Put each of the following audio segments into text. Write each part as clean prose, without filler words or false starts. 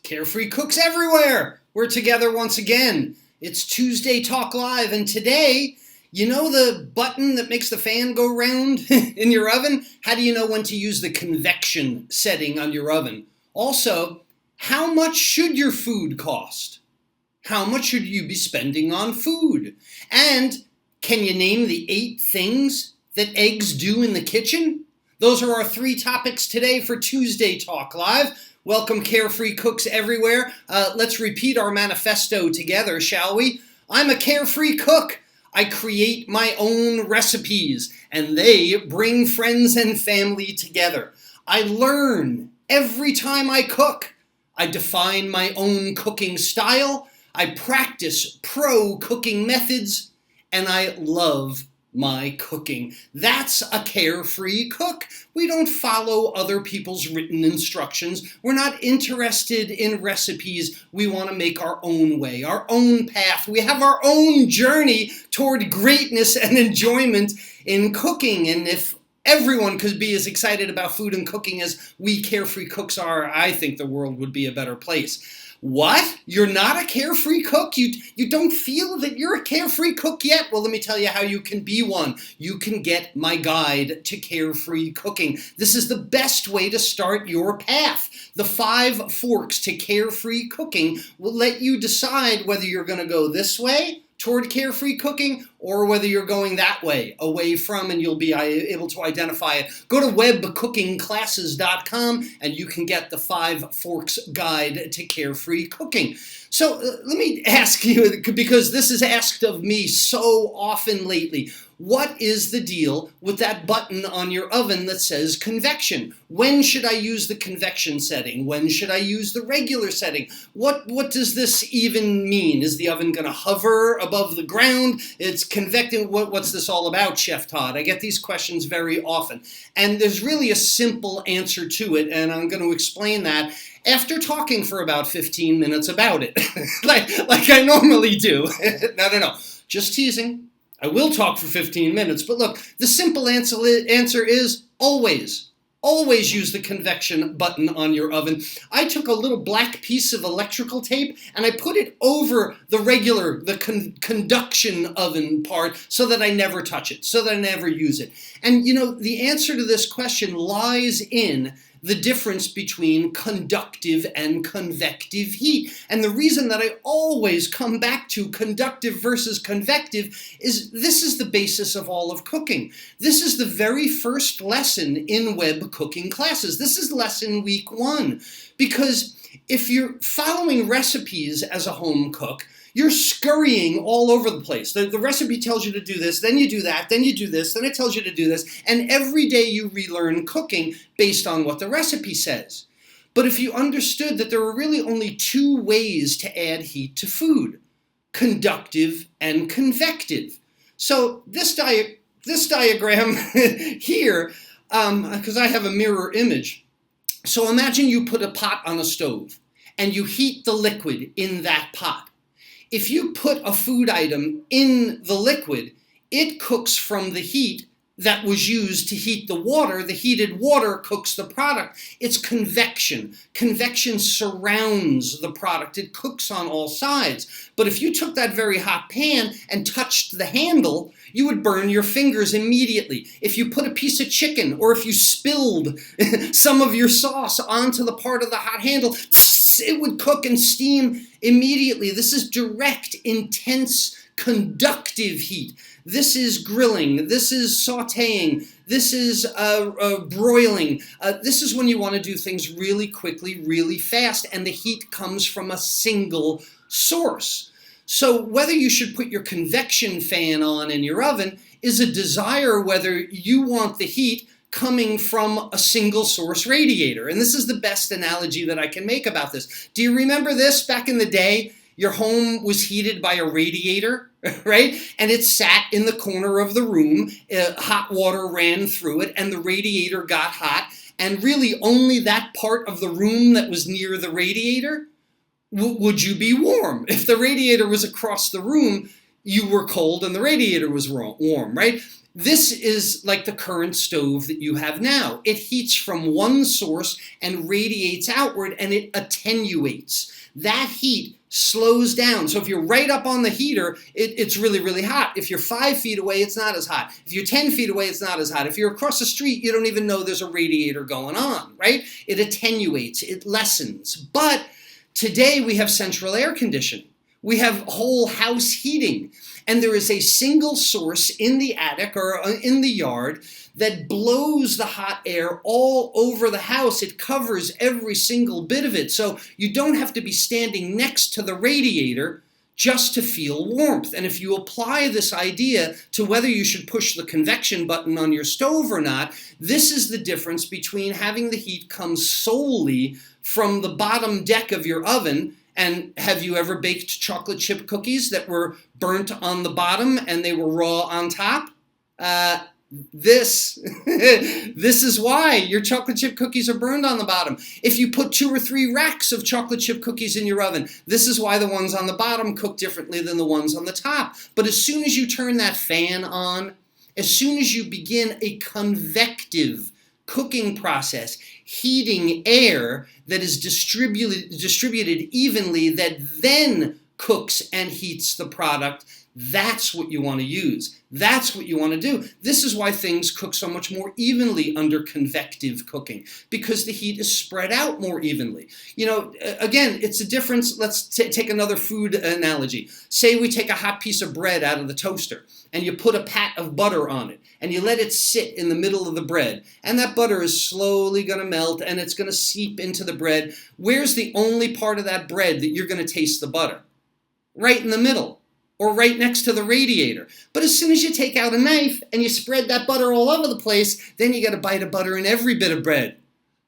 Carefree cooks everywhere. We're together once again. It's Tuesday Talk Live, and today, you know the button that makes the fan go round in your oven? How do you know when to use the convection setting on your oven? Also, how much should your food cost? How much should you be spending on food? And can you name the 8 things that eggs do in the kitchen? Those are our 3 topics today for Tuesday Talk Live. Welcome, Carefree Cooks everywhere. Let's repeat our manifesto together, shall we? I'm a carefree cook. I create my own recipes, and they bring friends and family together. I learn every time I cook. I define my own cooking style. I practice pro cooking methods, and I love my cooking. That's a carefree cook. We don't follow other people's written instructions. We're not interested in recipes. We want to make our own way, our own path. We have our own journey toward greatness and enjoyment in cooking. And if everyone could be as excited about food and cooking as we carefree cooks are, I think the world would be a better place. What? You're not a carefree cook? You don't feel that you're a carefree cook yet? Well, let me tell you how you can be one. You can get my guide to carefree cooking. This is the best way to start your path. The 5 forks to carefree cooking will let you decide whether you're going to go this way toward carefree cooking or whether you're going that way, away from, and you'll be able to identify it. Go to webcookingclasses.com and you can get the 5 Forks Guide to Carefree Cooking. So let me ask you, because this is asked of me so often lately, what is the deal with that button on your oven that says convection? When should I use the convection setting? When should I use the regular setting? What does this even mean? Is the oven going to hover above the ground? It's convecting. What's this all about, Chef Todd? I get these questions very often. And there's really a simple answer to it, and I'm going to explain that after talking for about 15 minutes about it, like I normally do. No. Just teasing. I will talk for 15 minutes, but look, the simple answer is always use the convection button on your oven. I took a little black piece of electrical tape and I put it over the conduction oven part so that I never touch it, so that I never use it. And you know, the answer to this question lies in the difference between conductive and convective heat. And the reason that I always come back to conductive versus convective is this is the basis of all of cooking. This is the very first lesson in web cooking classes. This is lesson week 1. Because if you're following recipes as a home cook, you're scurrying all over the place. The recipe tells you to do this, then you do that, then you do this, then it tells you to do this, and every day you relearn cooking based on what the recipe says. But if you understood that there are really only 2 ways to add heat to food, conductive and convective. So this diagram here, because I have a mirror image, so imagine you put a pot on a stove and you heat the liquid in that pot. If you put a food item in the liquid, it cooks from the heat that was used to heat the water. The heated water cooks the product. It's convection. Convection surrounds the product. It cooks on all sides. But if you took that very hot pan and touched the handle, you would burn your fingers immediately. If you put a piece of chicken or if you spilled some of your sauce onto the part of the hot handle, it would cook and steam immediately. This is direct, intense, conductive heat. This is grilling. This is sautéing. This is broiling. This is when you want to do things really quickly, really fast, and the heat comes from a single source. So whether you should put your convection fan on in your oven is a desire whether you want the heat coming from a single source radiator. And this is the best analogy that I can make about this. Do you remember this back in the day? Your home was heated by a radiator, right? And it sat in the corner of the room. Hot water ran through it and the radiator got hot. And really only that part of the room that was near the radiator would you be warm. If the radiator was across the room, you were cold and the radiator was warm, right? This is like the current stove that you have now. It heats from one source and radiates outward, and it attenuates. That heat slows down. So if you're right up on the heater, it's really, really hot. If you're 5 feet away, it's not as hot. If you're 10 feet away, it's not as hot. If you're across the street, you don't even know there's a radiator going on, right? It attenuates, it lessens. But today we have central air conditioning. We have whole house heating, and there is a single source in the attic or in the yard that blows the hot air all over the house. It covers every single bit of it, so you don't have to be standing next to the radiator just to feel warmth. And if you apply this idea to whether you should push the convection button on your stove or not, this is the difference between having the heat come solely from the bottom deck of your oven. And have you ever baked chocolate chip cookies that were burnt on the bottom and they were raw on top? This is why your chocolate chip cookies are burned on the bottom. If you put 2 or 3 racks of chocolate chip cookies in your oven, this is why the ones on the bottom cook differently than the ones on the top. But as soon as you turn that fan on, as soon as you begin a convective cooking process, heating air that is distributed evenly, that then cooks and heats the product, that's what you want to use. That's what you want to do. This is why things cook so much more evenly under convective cooking, because the heat is spread out more evenly. You know, again, it's a difference. Let's take another food analogy. Say we take a hot piece of bread out of the toaster and you put a pat of butter on it and you let it sit in the middle of the bread, and that butter is slowly going to melt and it's going to seep into the bread. Where's the only part of that bread that you're going to taste the butter? Right in the middle, or right next to the radiator. But as soon as you take out a knife and you spread that butter all over the place, then you get a bite of butter in every bit of bread.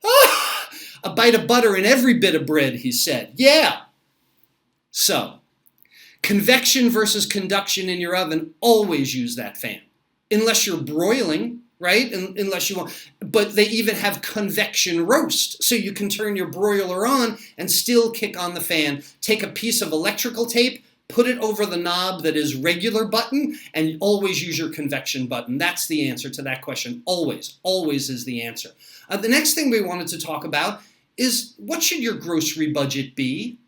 Ah, a bite of butter in every bit of bread, he said. Yeah. So, convection versus conduction in your oven, always use that fan. Unless you're broiling, right? Unless you want. But they even have convection roast. So you can turn your broiler on and still kick on the fan. Take a piece of electrical tape, put it over the knob that is regular button, and always use your convection button. That's the answer to that question. Always. Always is the answer. The next thing we wanted to talk about is, what should your grocery budget be?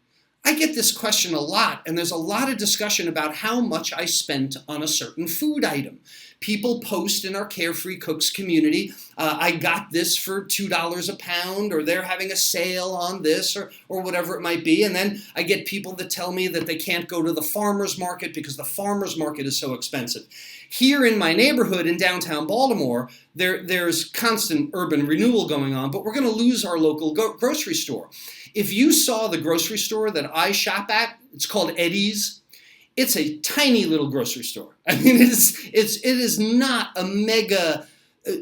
I get this question a lot, and there's a lot of discussion about how much I spent on a certain food item. People post in our Carefree Cooks community, I got this for $2 a pound, or they're having a sale on this, or whatever it might be. And then I get people that tell me that they can't go to the farmer's market because the farmer's market is so expensive. Here in my neighborhood in downtown Baltimore, there's constant urban renewal going on, but we're going to lose our local grocery store. If you saw the grocery store that I shop at, it's called Eddie's. It's a tiny little grocery store. I mean, it is not a mega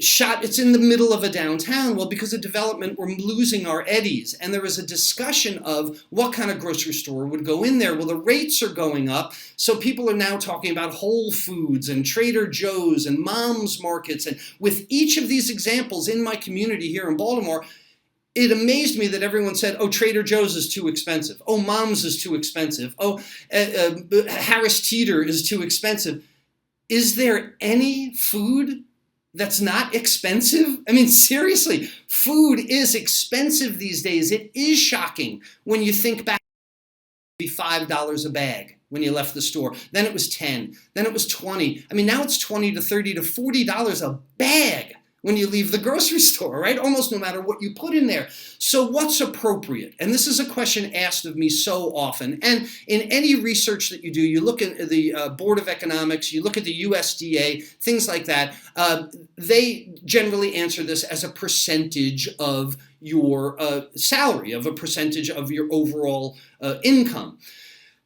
shop. It's in the middle of a downtown. Well, because of development, we're losing our Eddie's. And there was a discussion of what kind of grocery store would go in there. Well, the rates are going up. So people are now talking about Whole Foods and Trader Joe's and Mom's Markets. And with each of these examples in my community here in Baltimore, it amazed me that everyone said, oh, Trader Joe's is too expensive. Oh, Mom's is too expensive. Oh, Harris Teeter is too expensive. Is there any food that's not expensive? I mean, seriously, food is expensive these days. It is shocking when you think back. It would be $5 a bag when you left the store. Then it was $10. Then it was $20. I mean, now it's $20 to $30 to $40 a bag when you leave the grocery store, right? Almost no matter what you put in there. So what's appropriate? And this is a question asked of me so often. And in any research that you do, you look at the Board of Economics, you look at the USDA, things like that, they generally answer this as a percentage of your salary, of a percentage of your overall income.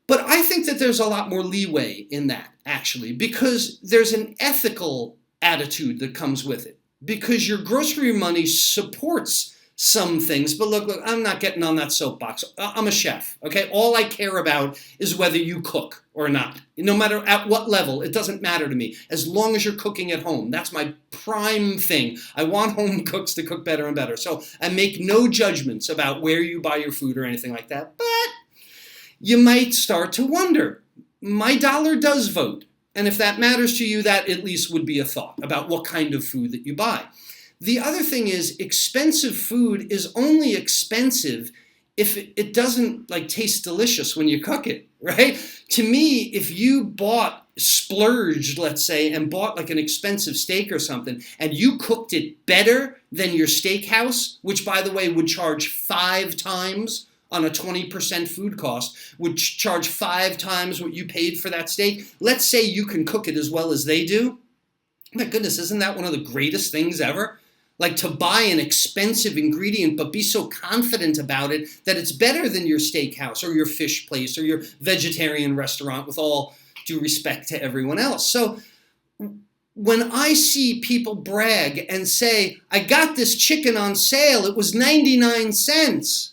But I think that there's a lot more leeway in that, actually, because there's an ethical attitude that comes with it. Because your grocery money supports some things. But look, I'm not getting on that soapbox. I'm a chef, okay? All I care about is whether you cook or not. No matter at what level, it doesn't matter to me. As long as you're cooking at home. That's my prime thing. I want home cooks to cook better and better. So I make no judgments about where you buy your food or anything like that. But you might start to wonder, my dollar does vote. And if that matters to you, that at least would be a thought about what kind of food that you buy. The other thing is, expensive food is only expensive if it doesn't like taste delicious when you cook it, right? To me, if you splurged, let's say, and bought like an expensive steak or something, and you cooked it better than your steakhouse, which by the way would charge 5 times on a 20% food cost, would charge 5 times what you paid for that steak. Let's say you can cook it as well as they do. My goodness, isn't that one of the greatest things ever? Like to buy an expensive ingredient, but be so confident about it that it's better than your steakhouse or your fish place or your vegetarian restaurant, with all due respect to everyone else. So when I see people brag and say, I got this chicken on sale, it was 99 cents.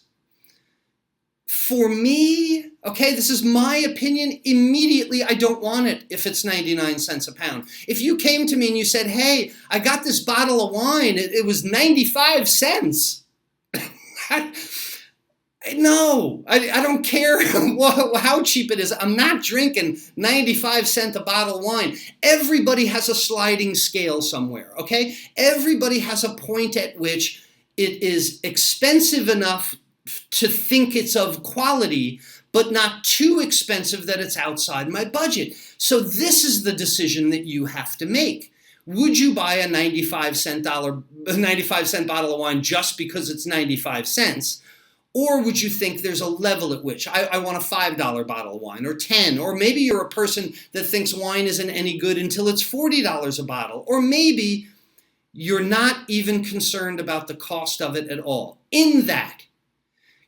For me, okay, this is my opinion, immediately I don't want it if it's 99 cents a pound. If you came to me and you said, hey, I got this bottle of wine, it was 95 cents. No, I don't care how cheap it is. I'm not drinking 95 cent a bottle of wine. Everybody has a sliding scale somewhere, okay? Everybody has a point at which it is expensive enough to think it's of quality, but not too expensive that it's outside my budget. So this is the decision that you have to make. Would you buy a 95 cent bottle of wine just because it's 95 cents? Or would you think there's a level at which I want a $5 bottle of wine, or 10, or maybe you're a person that thinks wine isn't any good until it's $40 a bottle, or maybe you're not even concerned about the cost of it at all. In that,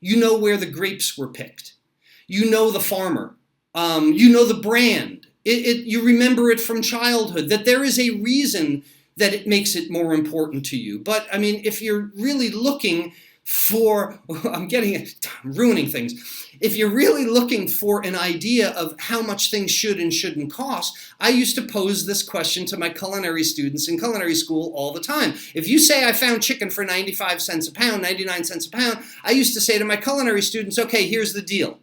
you know where the grapes were picked. You know the farmer. You know the brand. You remember it from childhood, that there is a reason that it makes it more important to you. But, I mean, if you're really looking for, I'm ruining things. If you're really looking for an idea of how much things should and shouldn't cost, I used to pose this question to my culinary students in culinary school all the time. If you say I found chicken for 95 cents a pound, 99 cents a pound, I used to say to my culinary students, okay, here's the deal.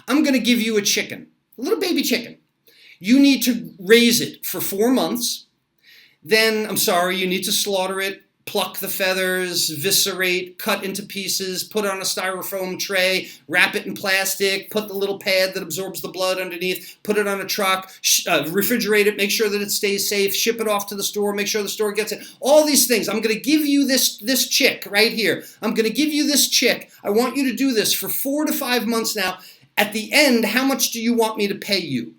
I'm going to give you a chicken, a little baby chicken. You need to raise it for 4 months. Then, you need to slaughter it, pluck the feathers, viscerate, cut into pieces, put it on a styrofoam tray, wrap it in plastic, put the little pad that absorbs the blood underneath, put it on a truck, refrigerate it, make sure that it stays safe, ship it off to the store, make sure the store gets it. All these things. I'm going to give you this chick right here. I'm going to give you this chick. I want you to do this for 4 to 5 months now. At the end, how much do you want me to pay you?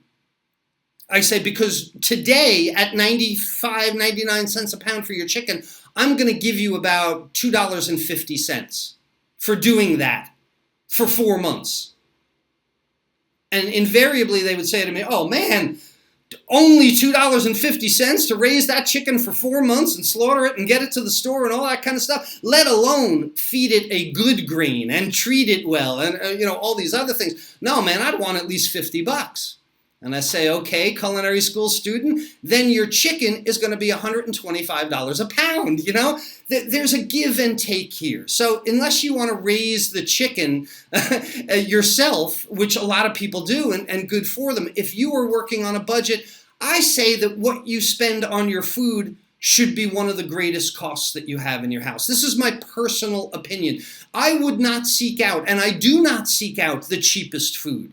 I say, because today at 95, 99 cents a pound for your chicken, I'm going to give you about $2.50 for doing that for 4 months. And invariably they would say to me, oh man, only $2.50 to raise that chicken for 4 months and slaughter it and get it to the store and all that kind of stuff, let alone feed it a good grain and treat it well and all these other things. No, man, I'd want at least $50. And I say, okay, culinary school student, then your chicken is going to be $125 a pound, There's a give and take here. So unless you want to raise the chicken yourself, which a lot of people do, and good for them, if you are working on a budget, I say that what you spend on your food should be one of the greatest costs that you have in your house. This is my personal opinion. I would not seek out, and I do not seek out, the cheapest food.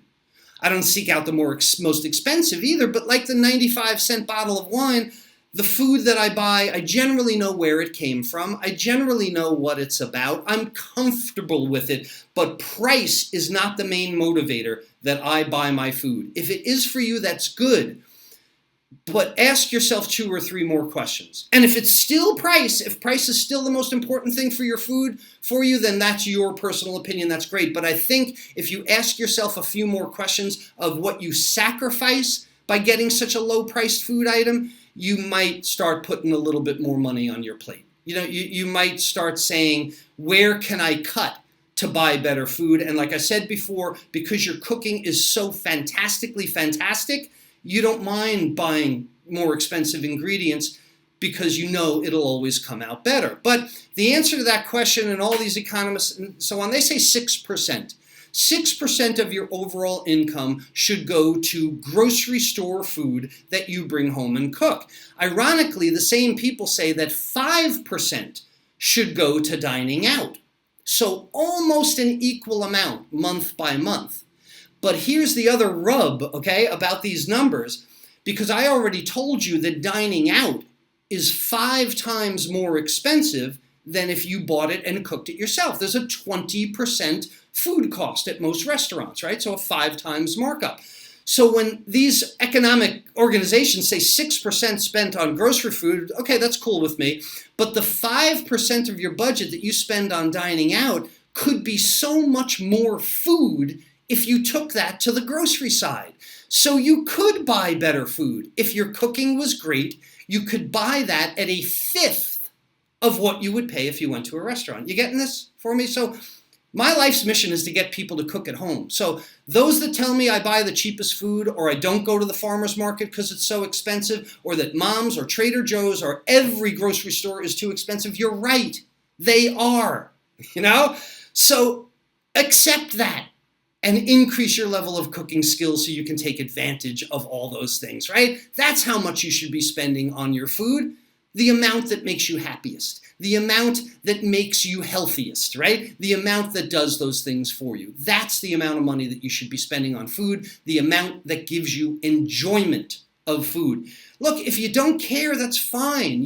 I don't seek out the most expensive either, but like the 95 cent bottle of wine, the food that I buy, I generally know where it came from. I generally know what it's about. I'm comfortable with it, but price is not the main motivator that I buy my food. If it is for you, that's good. But ask yourself 2 or 3 more questions. And if it's still price, if price is still the most important thing for your food for you, then that's your personal opinion. That's great. But I think if you ask yourself a few more questions of what you sacrifice by getting such a low-priced food item, you might start putting a little bit more money on your plate. You might start saying, where can I cut to buy better food? And like I said before, because your cooking is so fantastically fantastic, you don't mind buying more expensive ingredients because it'll always come out better. But the answer to that question, and all these economists and so on, they say 6%. 6% of your overall income should go to grocery store food that you bring home and cook. Ironically, the same people say that 5% should go to dining out. So almost an equal amount month by month. But here's the other rub, okay, about these numbers, because I already told you that dining out is 5 times more expensive than if you bought it and cooked it yourself. There's a 20% food cost at most restaurants, right? So a 5 times markup. So when these economic organizations say 6% spent on grocery food, okay, that's cool with me. But the 5% of your budget that you spend on dining out could be so much more food if you took that to the grocery side. So you could buy better food. If your cooking was great, you could buy that at a fifth of what you would pay if you went to a restaurant. You getting this for me? So my life's mission is to get people to cook at home. So those that tell me I buy the cheapest food, or I don't go to the farmer's market because it's so expensive, or that Mom's or Trader Joe's or every grocery store is too expensive, you're right. They are, So accept that and increase your level of cooking skills so you can take advantage of all those things, right? That's how much you should be spending on your food. The amount that makes you happiest, the amount that makes you healthiest, right? The amount that does those things for you. That's the amount of money that you should be spending on food, the amount that gives you enjoyment of food. Look, if you don't care, that's fine,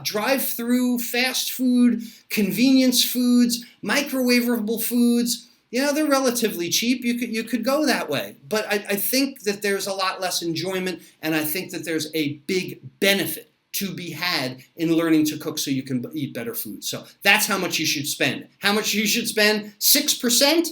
drive-through, fast food, convenience foods, microwavable foods, they're relatively cheap. You could go that way. But I think that there's a lot less enjoyment, and I think that there's a big benefit to be had in learning to cook so you can eat better food. So that's how much you should spend. How much you should spend? 6%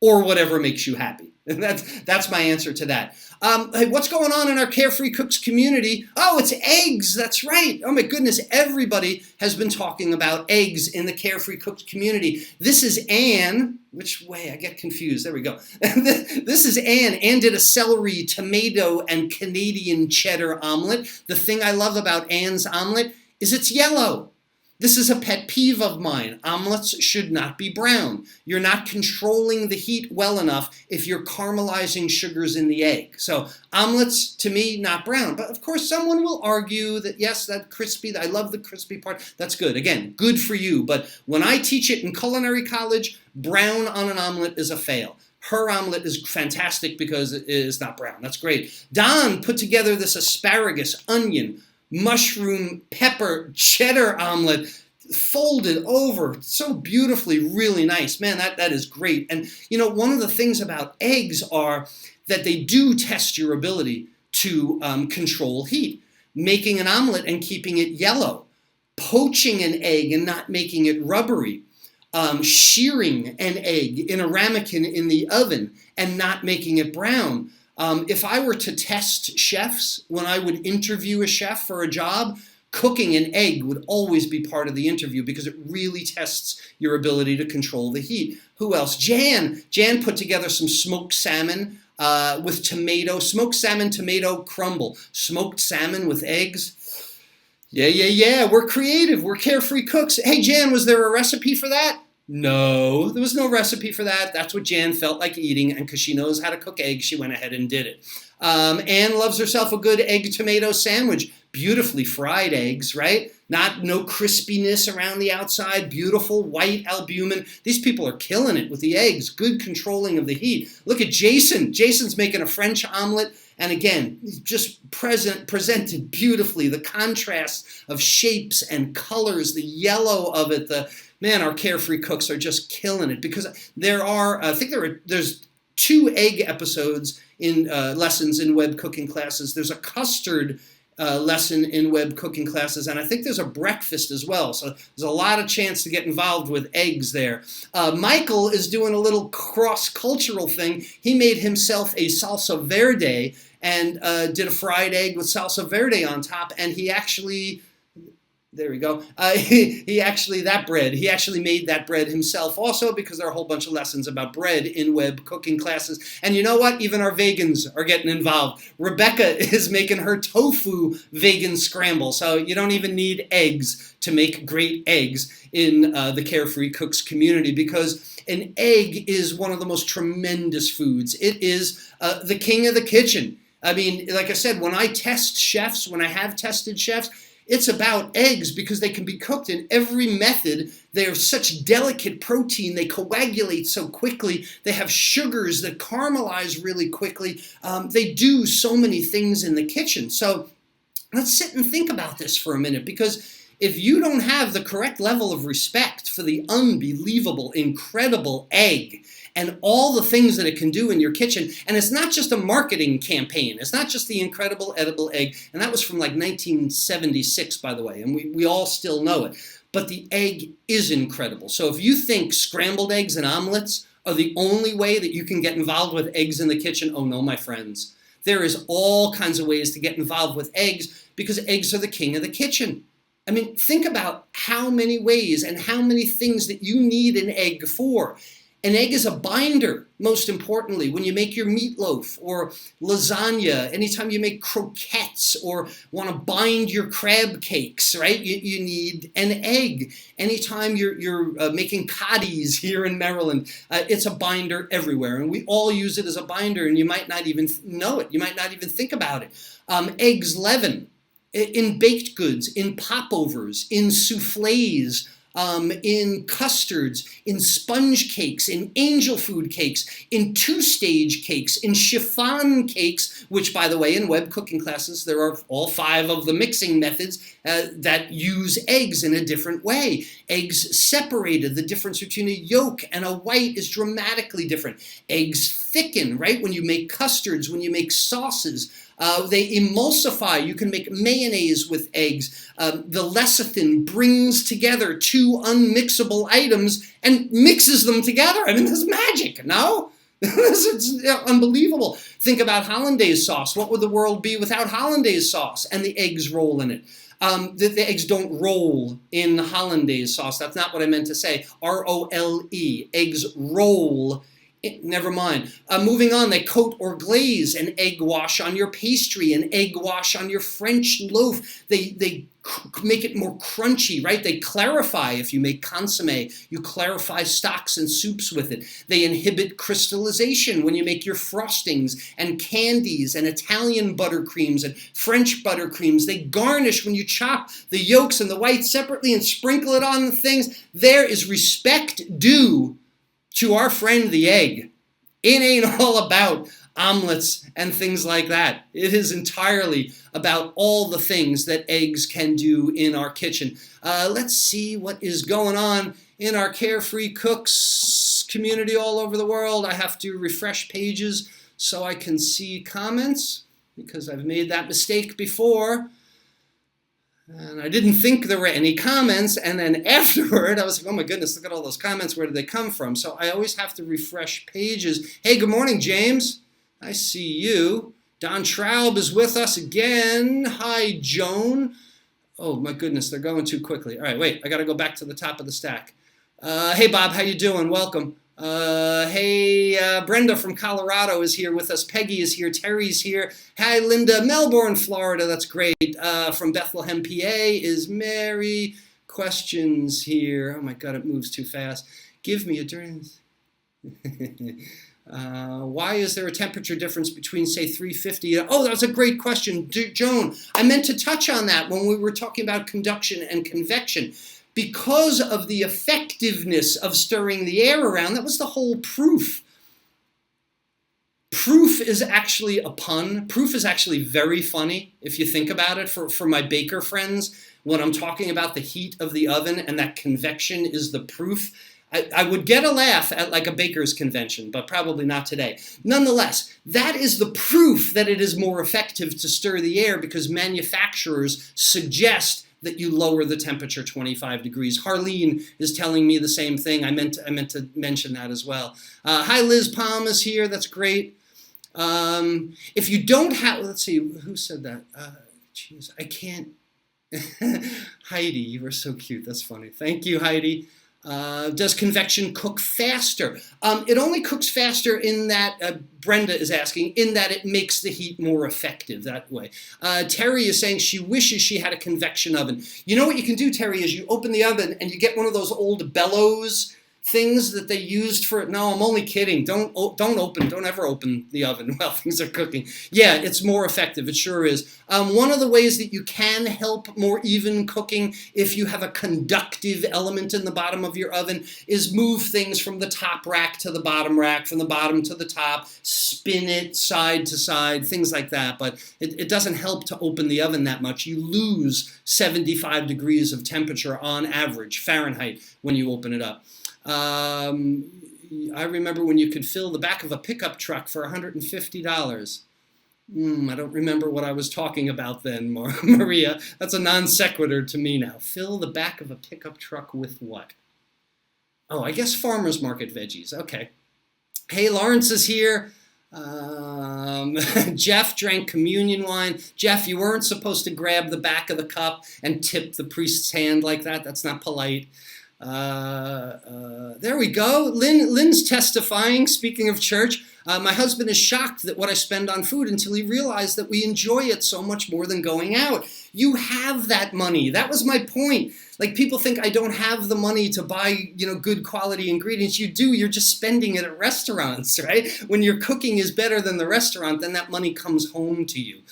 or whatever makes you happy. And that's my answer to that. Hey, what's going on in our Carefree Cooks community? Oh, it's eggs. That's right. Oh my goodness. Everybody has been talking about eggs in the Carefree Cooks community. This is Anne. Which way? I get confused. There we go. This is Anne. Anne did a celery, tomato, and Canadian cheddar omelet. The thing I love about Anne's omelet is it's yellow. This is a pet peeve of mine. Omelets should not be brown. You're not controlling the heat well enough if you're caramelizing sugars in the egg. So omelets, to me, not brown. But of course, someone will argue that, yes, that crispy, I love the crispy part. That's good. Again, good for you. But when I teach it in culinary college, brown on an omelet is a fail. Her omelet is fantastic because it is not brown. That's great. Don put together this asparagus, onion, mushroom, pepper, cheddar omelet, folded over so beautifully, really nice. Man, that is great. And one of the things about eggs are that they do test your ability to control heat. Making an omelet and keeping it yellow, poaching an egg and not making it rubbery, shearing an egg in a ramekin in the oven and not making it brown. If I were to test chefs, when I would interview a chef for a job, cooking an egg would always be part of the interview because it really tests your ability to control the heat. Who else? Jan put together some smoked salmon with tomato, smoked salmon tomato crumble, smoked salmon with eggs. Yeah, we're creative. We're Carefree Cooks. Hey, Jan, was there a recipe for that? No, there was no recipe for that. That's what Jan felt like eating, and because she knows how to cook eggs, she went ahead and did it. Anne loves herself a good egg tomato sandwich. Beautifully fried eggs, right? No crispiness around the outside. Beautiful white albumin. These people are killing it with the eggs. Good controlling of the heat. Look at Jason. Jason's making a French omelet. And again, just presented beautifully. The contrast of shapes and colors, the yellow of it, our Carefree Cooks are just killing it because there's 2 egg episodes in lessons in web cooking classes. There's a custard lesson in web cooking classes, and I think there's a breakfast as well. So there's a lot of chance to get involved with eggs there. Michael is doing a little cross-cultural thing. He made himself a salsa verde and did a fried egg with salsa verde on top, and he actually There we go. He actually made that bread himself also, because there are a whole bunch of lessons about bread in web cooking classes. And you know what? Even our vegans are getting involved. Rebecca is making her tofu vegan scramble. So you don't even need eggs to make great eggs in the Carefree Cooks community, because an egg is one of the most tremendous foods. It is the king of the kitchen. I mean, like I said, when I have tested chefs, it's about eggs, because they can be cooked in every method. They are such delicate protein. They coagulate so quickly. They have sugars that caramelize really quickly. They do so many things in the kitchen. So let's sit and think about this for a minute, because if you don't have the correct level of respect for the unbelievable, incredible egg and all the things that it can do in your kitchen, and it's not just a marketing campaign, it's not just the incredible edible egg, and that was from like 1976, by the way, and we all still know it, but the egg is incredible. So if you think scrambled eggs and omelets are the only way that you can get involved with eggs in the kitchen, oh no, my friends. There is all kinds of ways to get involved with eggs, because eggs are the king of the kitchen. I mean, think about how many ways and how many things that you need an egg for. An egg is a binder, most importantly, when you make your meatloaf or lasagna, anytime you make croquettes or want to bind your crab cakes, right? You need an egg. Anytime you're making coddies here in Maryland, it's a binder everywhere. And we all use it as a binder, and you might not even know it. You might not even think about it. Eggs leaven in baked goods, in popovers, in soufflés, in custards, in sponge cakes, in angel food cakes, in two-stage cakes, in chiffon cakes, which, by the way, in web cooking classes, there are all 5 of the mixing methods that use eggs in a different way. Eggs separated, the difference between a yolk and a white is dramatically different. Eggs thicken, right? When you make custards, when you make sauces, they emulsify. You can make mayonnaise with eggs. The lecithin brings together 2 unmixable items and mixes them together. I mean, this is magic, no? It's unbelievable. Think about hollandaise sauce. What would the world be without hollandaise sauce and the eggs roll in it? The eggs don't roll in hollandaise sauce. That's not what I meant to say. R-O-L-E. Eggs roll. Never mind. Moving on, they coat or glaze an egg wash on your pastry, an egg wash on your French loaf. They make it more crunchy, right? They clarify. If you make consommé, you clarify stocks and soups with it. They inhibit crystallization when you make your frostings and candies and Italian buttercreams and French buttercreams. They garnish when you chop the yolks and the whites separately and sprinkle it on the things. There is respect due to our friend the egg. It ain't all about omelets and things like that. It is entirely about all the things that eggs can do in our kitchen. Let's see what is going on in our Carefree Cooks community all over the world. I have to refresh pages so I can see comments, because I've made that mistake before. And I didn't think there were any comments, and then afterward I was like, oh my goodness, look at all those comments, where did they come from? So I always have to refresh pages. Hey, good morning, James. I see you. Don Traub is with us again. Hi, Joan. Oh my goodness, they're going too quickly. All right, wait, I gotta go back to the top of the stack. Hey, Bob, how you doing? Welcome. Brenda from Colorado is here with us. Peggy is here. Terry's here. Hi, Linda. Melbourne, Florida. That's great. From Bethlehem, PA is Mary. Questions here. Oh my God, it moves too fast. Give me a turn. Why is there a temperature difference between, say, 350? Oh, that's a great question, Joan. I meant to touch on that when we were talking about conduction and convection. Because of the effectiveness of stirring the air around, that was the whole proof. Proof is actually a pun. Proof is actually very funny, if you think about it, for my baker friends. When I'm talking about the heat of the oven and that convection is the proof, I would get a laugh at like a baker's convention, but probably not today. Nonetheless, that is the proof that it is more effective to stir the air, because manufacturers suggest that you lower the temperature 25 degrees. Harleen is telling me the same thing. I meant to mention that as well. Hi, Liz Palm is here. That's great. If you don't have, let's see, who said that? Jeez, I can't. Heidi, you were so cute. That's funny. Thank you, Heidi. Does convection cook faster? It only cooks faster in that, Brenda is asking, in that it makes the heat more effective that way. Terry is saying she wishes she had a convection oven. You know what you can do, Terry, is you open the oven and you get one of those old bellows things that they used for it. No, I'm only kidding. Don't ever open the oven while things are cooking. Yeah, it's more effective. It sure is. One of the ways that you can help more even cooking if you have a conductive element in the bottom of your oven is move things from the top rack to the bottom rack, from the bottom to the top, spin it side to side, things like that. But it doesn't help to open the oven that much. You lose 75 degrees of temperature on average, Fahrenheit, when you open it up. I remember when you could fill the back of a pickup truck for $150. I don't remember what I was talking about then, Maria. That's a non sequitur to me now. Fill the back of a pickup truck with what? Oh, I guess farmer's market veggies. Okay. Hey, Lawrence is here. Jeff drank communion wine. Jeff, you weren't supposed to grab the back of the cup and tip the priest's hand like that. That's not polite. There we go. Lynn's testifying. Speaking of church, my husband is shocked that what I spend on food until he realized that we enjoy it so much more than going out. You have that money. That was my point. Like, people think I don't have the money to buy, good quality ingredients. You do. You're just spending it at restaurants, right? When your cooking is better than the restaurant, then that money comes home to you.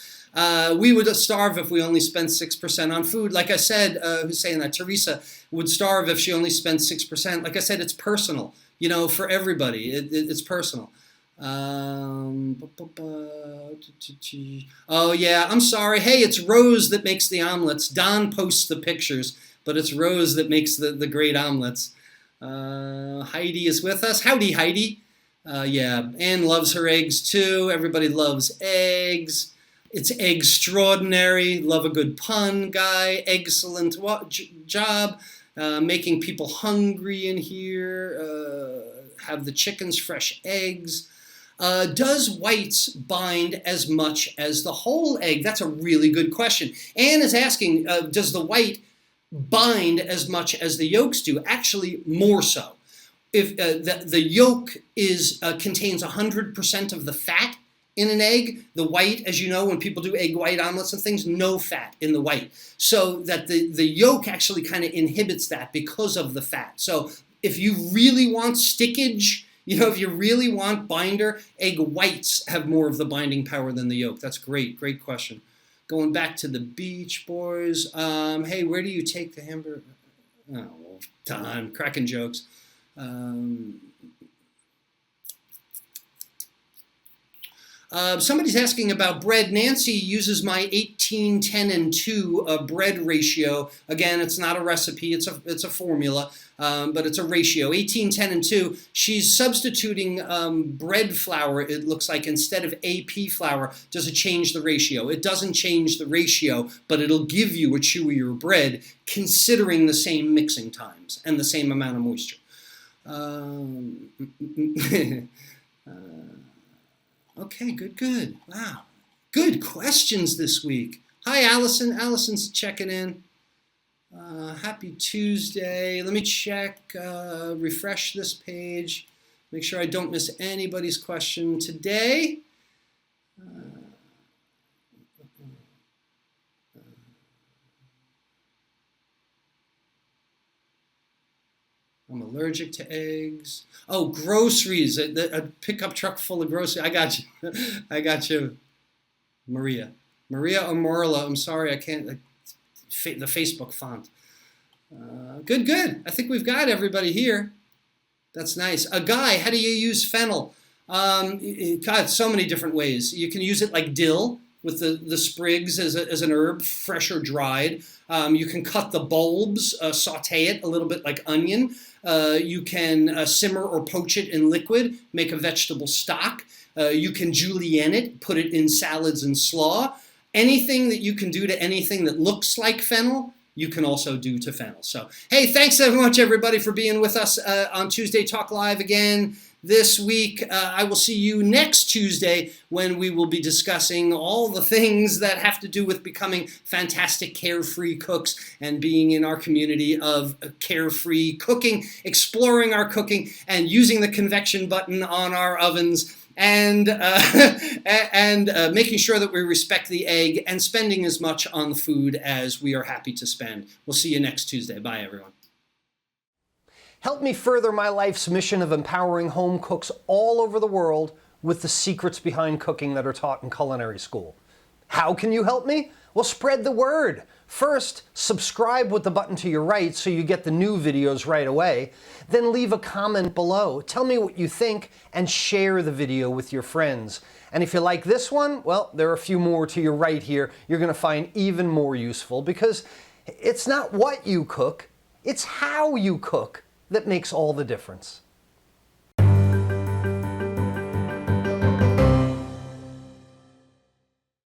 We would starve if we only spent 6% on food. Like I said, who's saying that? Teresa would starve if she only spent 6%. Like I said, it's personal, for everybody. It's personal. Oh, yeah, I'm sorry. Hey, it's Rose that makes the omelets. Don posts the pictures, but it's Rose that makes the great omelets. Heidi is with us. Howdy, Heidi. Yeah, Anne loves her eggs, too. Everybody loves eggs. It's extraordinary. Love a good pun, Guy. Excellent job. Making people hungry in here. Have the chickens fresh eggs. Does whites bind as much as the whole egg? That's a really good question. Anne is asking, does the white bind as much as the yolks do? Actually, more so. If the yolk contains 100% of the fat in an egg, the white, as you know, when people do egg white omelets and things, no fat in the white. So that the yolk actually kind of inhibits that because of the fat. So if you really want stickage, if you really want binder, egg whites have more of the binding power than the yolk. That's great. Great question. Going back to the Beach Boys. Hey, where do you take the hamburger? Oh, well, Don, cracking jokes. Somebody's asking about bread. Nancy uses my 18, 10, and 2 bread ratio. Again, it's not a recipe, it's a formula, but it's a ratio. 18, 10, and 2. She's substituting bread flour, it looks like, instead of AP flour. Does it change the ratio? It doesn't change the ratio, but it'll give you a chewier bread, considering the same mixing times and the same amount of moisture. Okay, good. Wow. Good questions this week. Hi, Allison. Allison's checking in. Happy Tuesday. Let me check, refresh this page, make sure I don't miss anybody's question today. I'm allergic to eggs. Oh, groceries. A pickup truck full of groceries. I got you. I got you, Maria. Maria or Marla. I'm sorry, I can't. The Facebook font. Good. I think we've got everybody here. That's nice. A Guy, how do you use fennel? God, so many different ways. You can use it like dill, with the sprigs as an herb, fresh or dried. You can cut the bulbs, saute it a little bit like onion. You can simmer or poach it in liquid, make a vegetable stock. You can julienne it, put it in salads and slaw. Anything that you can do to anything that looks like fennel, you can also do to fennel. So, hey, thanks so much, everybody, for being with us on Tuesday Talk Live again. this week. I will see you next Tuesday when we will be discussing all the things that have to do with becoming fantastic carefree cooks and being in our community of carefree cooking, exploring our cooking, and using the convection button on our ovens, and making sure that we respect the egg and spending as much on the food as we are happy to spend. We'll see you next Tuesday. Bye, everyone. Help me further my life's mission of empowering home cooks all over the world with the secrets behind cooking that are taught in culinary school. How can you help me? Well, spread the word. First, subscribe with the button to your right so you get the new videos right away. Then leave a comment below. Tell me what you think and share the video with your friends. And if you like this one, well, there are a few more to your right here you're going to find even more useful, because it's not what you cook, it's how you cook that makes all the difference.